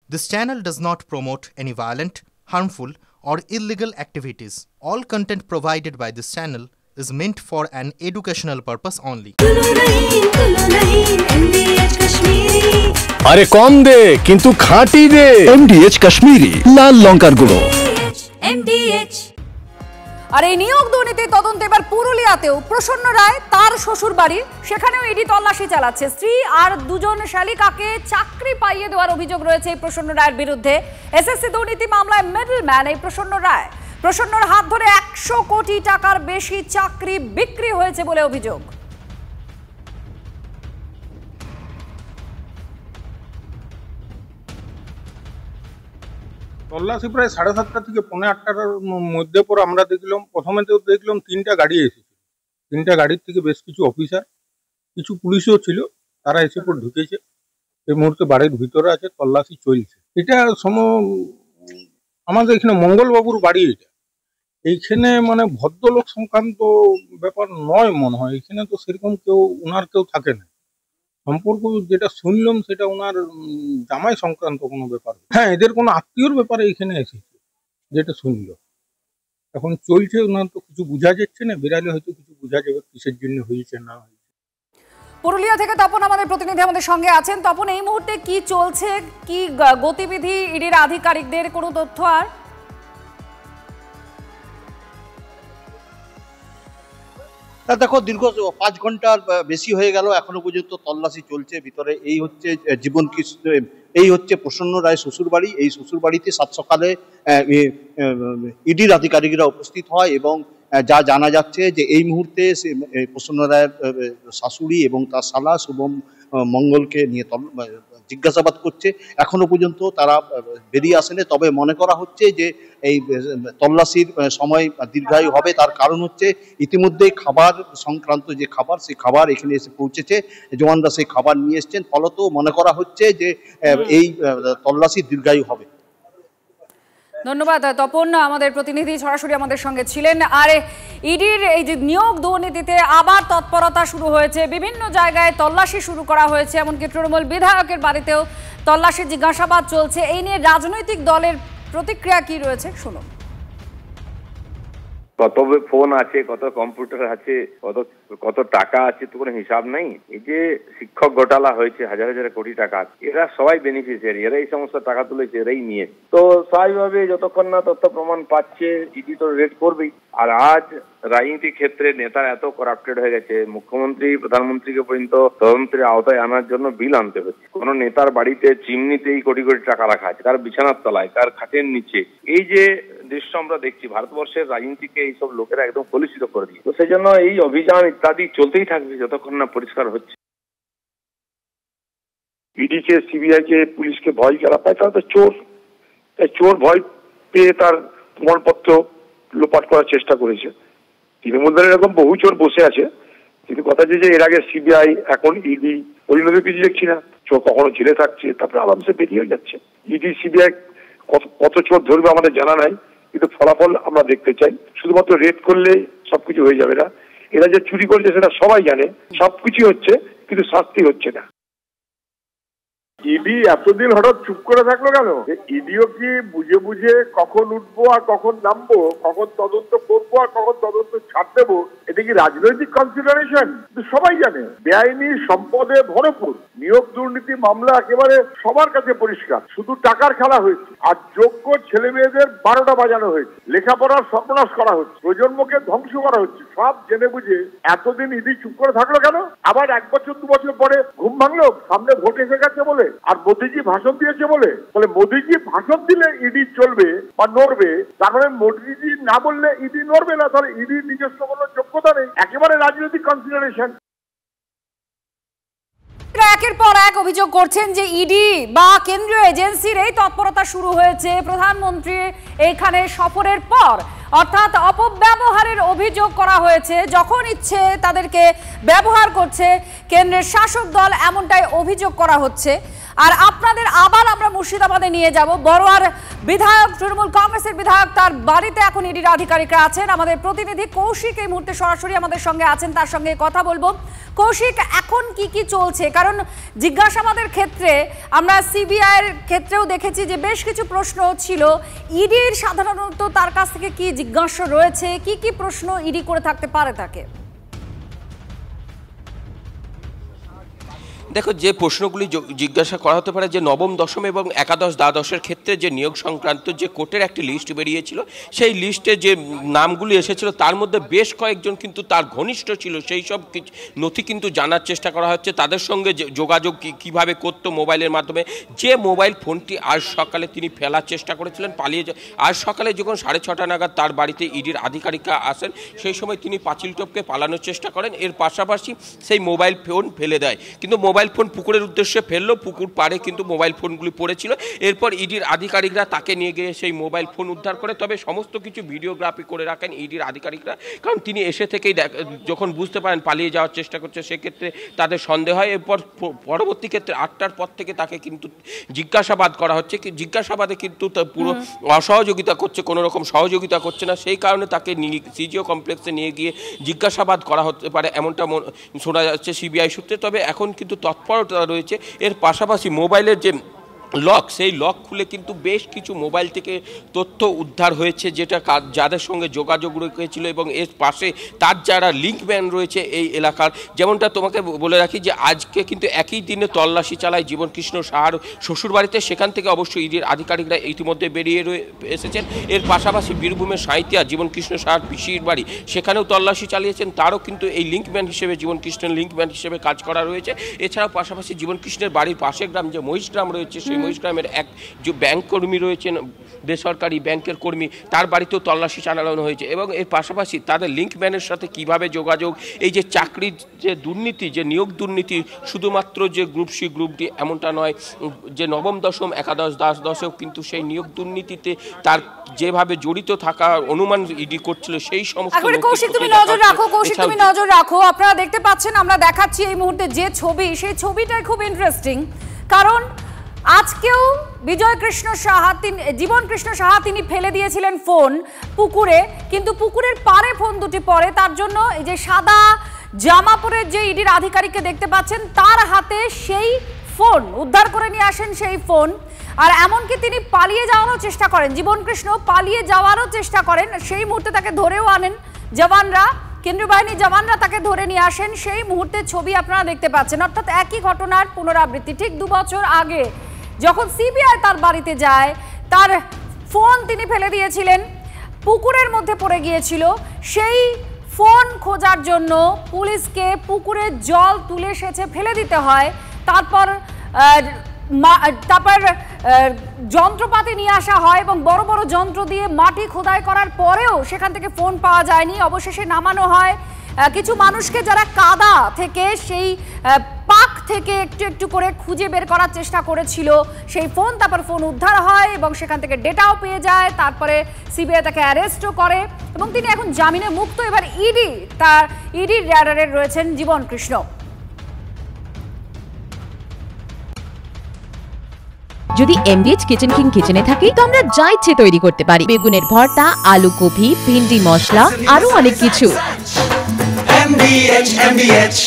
This channel does not promote any violent, harmful, or illegal activities. All content provided by this channel is meant for an educational purpose only. আরে কম দে কিন্তু খাঁটি দে। MDH Kashmiri লাল লঙ্কার গুঁড়ো। MDH। আর এই নিয়োগ দুর্নীতি তদন্তে এবার পুরুলিয়াতেও প্রসন্ন রায় তার শ্বশুর বাড়ি সেখানেও ইডি তল্লাশি চালাচ্ছে। স্ত্রী আর দুজন শালিকাকে চাকরি পাইয়ে দেওয়ার অভিযোগ রয়েছে এই প্রসন্ন রায়ের বিরুদ্ধে। এসএসসি দুর্নীতি মামলায় মিডলম্যান এই প্রসন্ন রায়। প্রসন্নর হাত ধরে 100 কোটি টাকার বেশি চাকরি বিক্রি হয়েছে বলে অভিযোগ। তল্লাশি প্রায় 7:30 থেকে 7:45-র মধ্যে পর আমরা দেখলাম, প্রথমে তো দেখলাম 3টা গাড়ি এসেছে। 3টা গাড়ির থেকে বেশ কিছু অফিসার, কিছু পুলিশও ছিল, তারা এসে পর ঢুকেছে। এই মুহূর্তে বাড়ির ভিতরে আছে, তল্লাশি চলছে। এটা আমাদের এখানে মঙ্গলবাবুর বাড়ি। এটা এইখানে মানে ভদ্রলোক সংক্রান্ত ব্যাপার নয় মনে হয়। এখানে তো সেরকম ওনার কেউ থাকে না। সম্পর্ক যেটা শুনলাম সেটা ওনার জামাই সংক্রান্ত কোনো ব্যাপার। হ্যাঁ, এদের কোনো আত্মীয়র ব্যাপারে এখানে এসেছে যেটা শুনল। এখন চলছে, ওনার তো কিছু বোঝা যাচ্ছে না। বেরালে হয়তো কিছু বোঝা যাবে কিসের জন্য হয়েছে না হয়েছে। পুরুলিয়া থেকে তপন আমাদের প্রতিনিধি আমাদের সঙ্গে আছেন। তপন, এই মুহূর্তে কি চলছে, কি গতিবিধি ইডির আধিকারিকদের, কোনো তথ্য? আর দেখো, দীর্ঘ 5 ঘন্টার বেশি হয়ে গেল, এখনো পর্যন্ত তল্লাশি চলছে ভিতরে। এই হচ্ছে এই হচ্ছে প্রসন্ন রায় শ্বশুর বাড়ি। এই শ্বশুর বাড়িতে 7 সকালে ইডির আধিকারিকরা উপস্থিত হয় এবং যা জানা যাচ্ছে যে এই মুহূর্তে প্রসন্ন রায়ের শাশুড়ি এবং তার শালা শুভম মঙ্গলকে নিয়ে জিজ্ঞাসাবাদ করছে। এখনো পর্যন্ত তারা বেরিয়ে আসেনি, তবে মনে করা হচ্ছে যে এই তল্লাশির সময় দীর্ঘায়ু হবে। তার কারণ হচ্ছে ইতিমধ্যেই খাবার সংক্রান্ত যে খাবার, সেই খাবার এখানে এসে পৌঁছেছে, জওয়ানরা সেই খাবার নিয়ে এসছেন। ফলত মনে করা হচ্ছে যে এই তল্লাশি দীর্ঘায়ু হবে। ধন্যবাদ তপন, আমাদের প্রতিনিধি সরাসরি আমাদের সঙ্গে ছিলেন। আর ইডির এই যে নিয়োগ দুর্নীতিতে আবার তৎপরতা শুরু হয়েছে, বিভিন্ন জায়গায় তল্লাশি শুরু করা হয়েছে, এমনকি তৃণমূল বিধায়কের বাড়িতেও তল্লাশি জিজ্ঞাসাবাদ চলছে। এই নিয়ে রাজনৈতিক দলের প্রতিক্রিয়া কি রয়েছে শুনুন। কত ফোন আছে, কত কম্পিউটার আছে, কত টাকা আছে, তো কোনো হিসাব নাই। এই যে শিক্ষক ঘোটালা হয়েছে, হাজার হাজার কোটি টাকা, এরা সবাই বেনিফিশিয়ারি, এরা এই সমস্ত টাকা তুলেছে, এরাই নিয়ে। তো স্বাভাবিকভাবে যতক্ষণ না তথ্য প্রমাণ পাচ্ছে ইডি তো রেড করবেই। আর আজ রাজনীতি ক্ষেত্রে নেতারা এত করাপ্টেড হয়ে গেছে, মুখ্যমন্ত্রী প্রধানমন্ত্রীকে পর্যন্ত তদন্তের আওতায় আনার জন্য বিল আনতে হচ্ছে। কোন নেতার বাড়িতে চিমনিতেই কোটি কোটি টাকা রাখা আছে, কার বিছানার তলায়, কার খাটের নিচে। এই যে দৃশ্য আমরা দেখছি, ভারতবর্ষের রাজনীতিকে এইসব লোকেরা একদম কলুষিত করে দিয়ে। তো সেই জন্য এই অভিযান ইত্যাদি চলতেই থাকবে যতক্ষণ না পরিষ্কার হচ্ছে। ইডিকে, সিবিআইকে, পুলিশকে ভয় যারা পায় তারা তো চোর। তাই চোর ভয় পেয়ে তার প্রমাণপত্র লোপাট করার চেষ্টা করেছে। তৃণমূল দলের এরকম বহু চোর বসে আছে, কিন্তু কথা যে এর আগে সিবিআই, এখন ইডি, পরিণতি কিছু দেখছি না। চোর কখনো জেলে থাকছে, তারপরে আরামসে বেরিয়ে যাচ্ছে। ইডি, সিবিআই কত চোর ধরবে আমাদের জানা নাই, কিন্তু ফলাফল আমরা দেখতে চাই। শুধুমাত্র রেড করলে সবকিছু হয়ে যাবে না। এরা যে চুরি করছে সেটা সবাই জানে, সবকিছু হচ্ছে কিন্তু শাস্তি হচ্ছে না। ইডি এতদিন হঠাৎ চুপ করে থাকলো কেন? ইডিও কি বুঝে বুঝে কখন উঠবো আর কখন নামবো, কখন তদন্ত করবো আর কখন তদন্ত ছাড় দেবো, এটা কি রাজনৈতিক কনসিডারেশন? সবাই জানে বেআইনি সম্পদে ভরপুর নিয়োগ দুর্নীতি মামলা একেবারে সবার কাছে পরিষ্কার। শুধু টাকার খেলা হয়েছে, আর যোগ্য ছেলে মেয়েদের 12টা বাজানো হয়েছে, লেখাপড়ার সর্বনাশ করা হচ্ছে, প্রজন্মকে ধ্বংস করা হচ্ছে। সব জেনে বুঝে এতদিন ইডি চুপ করে থাকলো কেন? আবার 1 বছর 2 বছর পরে ঘুম ভাঙলো সামনে ভোট এসে গেছে বলে, আর মোদিজি ভাষণ দিয়েছে বলে। তাহলে মোদিজি ভাষণ দিলে ইডি চলবে বা নড়বে, তার মানে মোদিজি না বললে ইডি নড়বে না। তাহলে ইডির নিজস্ব কোনো যোগ্যতা নেই, একেবারে রাজনৈতিক কনসিডারেশন। একের পর এক অভিযোগ করছেন যে ইডি বা কেন্দ্রীয় এজেন্সির এই তৎপরতা শুরু হয়েছে প্রধানমন্ত্রী এইখানে সফরের পর, অর্থাৎ অপব্যবহারের অভিযোগ করা হয়েছে। যখন ইচ্ছে তাদেরকে ব্যবহার করছে কেন্দ্রের শাসক দল, এমনটাই অভিযোগ করা হচ্ছে। আর আপনাদের আবার আমরা মুর্শিদাবাদে নিয়ে যাব। বড়োয়ার বিধায়ক, তৃণমূল কংগ্রেসের বিধায়ক, তার বাড়িতে এখন ইডির আধিকারিকরা আছেন। আমাদের প্রতিনিধি কৌশিক এই মুহূর্তে সরাসরি আমাদের সঙ্গে আছেন, তার সঙ্গে কথা বলবো। কৌশিক, এখন কি চলছে? কারণ জিজ্ঞাসাবাদের ক্ষেত্রে আমরা সিবিআইয়ের ক্ষেত্রেও দেখেছি যে বেশ কিছু প্রশ্ন ছিল। ইডির সাধারণত তার কাছ থেকে কি জিজ্ঞাসা রয়েছে, কি প্রশ্ন ইডি করে থাকতে পারে তাকে? দেখো, যে প্রশ্নগুলি জিজ্ঞাসা করা হতে পারে যে নবম, দশম এবং একাদশ, দ্বাদশের ক্ষেত্রে যে নিয়োগ সংক্রান্ত যে কোর্টের একটি লিস্ট বেরিয়েছিল, সেই লিস্টে যে নামগুলি এসেছিল তার মধ্যে বেশ কয়েকজন কিন্তু তার ঘনিষ্ঠ ছিল। সেই সব নথি কিন্তু জানার চেষ্টা করা হচ্ছে, তাদের সঙ্গে যোগাযোগ কিভাবে করতো মোবাইলের মাধ্যমে। যে মোবাইল ফোনটি আজ সকালে তিনি ফেলার চেষ্টা করেছিলেন, পালিয়ে আজ সকালে যখন 6:30 নাগাদ তার বাড়িতে ইডির আধিকারিকরা আসেন, সেই সময় তিনি পাঁচিল টপকে পালানোর চেষ্টা করেন। এর পাশাপাশি সেই মোবাইল ফোন ফেলে দেয়, কিন্তু মোবাইল ফোন পুকুরের উদ্দেশ্যে ফেললো, পুকুর পাড়ে কিন্তু মোবাইল ফোনগুলি পড়েছিল। এরপর ইডির আধিকারিকরা তাকে নিয়ে গিয়ে সেই মোবাইল ফোন উদ্ধার করে। তবে সমস্ত কিছু ভিডিওগ্রাফি করে রাখেন ইডির আধিকারিকরা, কারণ তিনি এসে থেকেই যখন বুঝতে পারেন পালিয়ে যাওয়ার চেষ্টা করছে, সেক্ষেত্রে তাদের সন্দেহ হয়। এরপর পরবর্তী ক্ষেত্রে 8টার পর থেকে তাকে কিন্তু জিজ্ঞাসাবাদ করা হচ্ছে। জিজ্ঞাসাবাদে কিন্তু পুরো অসহযোগিতা করছে, কোনো রকম সহযোগিতা করছে না। সেই কারণে তাকে সিজিও কমপ্লেক্সে নিয়ে গিয়ে জিজ্ঞাসাবাদ করা হতে পারে, এমনটা শোনা যাচ্ছে সিবিআই সূত্রে। তবে এখন কিন্তু তৎপরতা রয়েছে। এর পাশাপাশি মোবাইলের যে লক, সেই লক খুলে কিন্তু বেশ কিছু মোবাইল থেকে তথ্য উদ্ধার হয়েছে, যেটা যাদের সঙ্গে যোগাযোগ রয়েছিল এবং এর পাশে তার যারা লিঙ্কম্যান রয়েছে এই এলাকার। যেমনটা তোমাকে বলে রাখি যে আজকে কিন্তু একই দিনে তল্লাশি চালায় জীবনকৃষ্ণ সাহার শ্বশুরবাড়িতে। সেখান থেকে অবশ্যই ইডির আধিকারিকরা ইতিমধ্যে বেরিয়ে এসেছেন। এর পাশাপাশি বীরভূমের সাঁইতিয়া জীবনকৃষ্ণ সাহার পিসির বাড়ি, সেখানেও তল্লাশি চালিয়েছেন। তারও কিন্তু এই লিঙ্কম্যান হিসেবে, জীবনকৃষ্ণের লিঙ্কম্যান হিসেবে কাজ করা রয়েছে। এছাড়াও পাশাপাশি জীবনকৃষ্ণের বাড়ির পাশের গ্রাম যে মহিষগ্রাম রয়েছে, সেই মহিষগ্রামের এক যে ব্যাংক কর্মী রয়েছেন, বেসরকারি ব্যাংকের কর্মী, তার বাড়িতেও তল্লাশি চালানো হয়েছে। এবং এর পাশাপাশি তাদের লিঙ্কম্যানের সাথে কিভাবে যোগাযোগ, এই যে চাকরির যে দুর্নীতি, যে নিয়োগ দুর্নীতি, শুধুমাত্র যে গ্রুপ সি গ্রুপ ডি এমনটা নয়, যে নবম, দশম, একাদশ, দ্বাদশেও কিন্তু সেই নিয়োগ দুর্নীতিতে তার যেভাবে জড়িত থাকা অনুমান ইডি করছিল, সেই সমস্ত। কৌশিক, তুমি নজর রাখো। আপনারা দেখতে পাচ্ছেন, আমরা দেখাচ্ছি এই মুহূর্তে যে ছবি, সেই ছবিটাই খুব ইন্টারেস্টিং। কারণ আজকেও জীবনকৃষ্ণ সাহা তিনি ফেলে দিয়েছিলেন ফোন পুকুরে, কিন্তু পুকুরের পাড়ে ফোন দুটি পড়ে। তার জন্য এই যে সাদা জামা পরে যে ইডির আধিকারিককে দেখতে পাচ্ছেন, তার হাতে সেই ফোন উদ্ধার করে নিয়ে আসেন সেই ফোন। আর এমনকি তিনি পালিয়ে যাওয়ারও চেষ্টা করেন, জীবনকৃষ্ণ পালিয়ে যাওয়ারও চেষ্টা করেন। সেই মুহূর্তে তাকে ধরেও আনেন জওয়ানরা, কেন্দ্রীয় বাহিনীর জওয়ানরা তাকে ধরে নিয়ে আসেন। সেই মুহূর্তে ছবি আপনারা দেখতে পাচ্ছেন। অর্থাৎ একই ঘটনার পুনরাবৃত্তি। ঠিক 2 বছর আগে যখন সিবিআই তার বাড়িতে যায়, তার ফোন তিনি ফেলে দিয়েছিলেন, পুকুরের মধ্যে পড়ে গিয়েছিল। সেই ফোন খোঁজার জন্য পুলিশকে পুকুরে জল তুলে সেচে ফেলে দিতে হয়। তারপর যন্ত্রপাতি নিয়ে আসা হয় এবং বড় বড় যন্ত্র দিয়ে মাটি খোদাই করার পরেও সেখান থেকে ফোন পাওয়া যায়নি। অবশেষে নামানো হয় কিছু মানুষকে, যারা কাদা থেকে, সেই পাক থেকে একটু একটু করে খুঁজে বের করার চেষ্টা করেছিল সেই ফোন। তারপর ফোন উদ্ধার হয় এবং সেখান থেকে ডেটাও পেয়ে যায়। তারপরে সিবিআই তাকে অ্যারেস্টও করে এবং তিনি এখন জামিনে মুক্ত। এবার ইডির র্যাডারে রয়েছেন জীবনকৃষ্ণ। যদি এমডিএচ কিচেন কিং কিচেনে থাকি, তো আমরা যা ইচ্ছে তৈরি করতে পারি। বেগুনের ভর্তা, আলু কপি, ভিন্ডি মশলা, আরো অনেক কিছু। MDH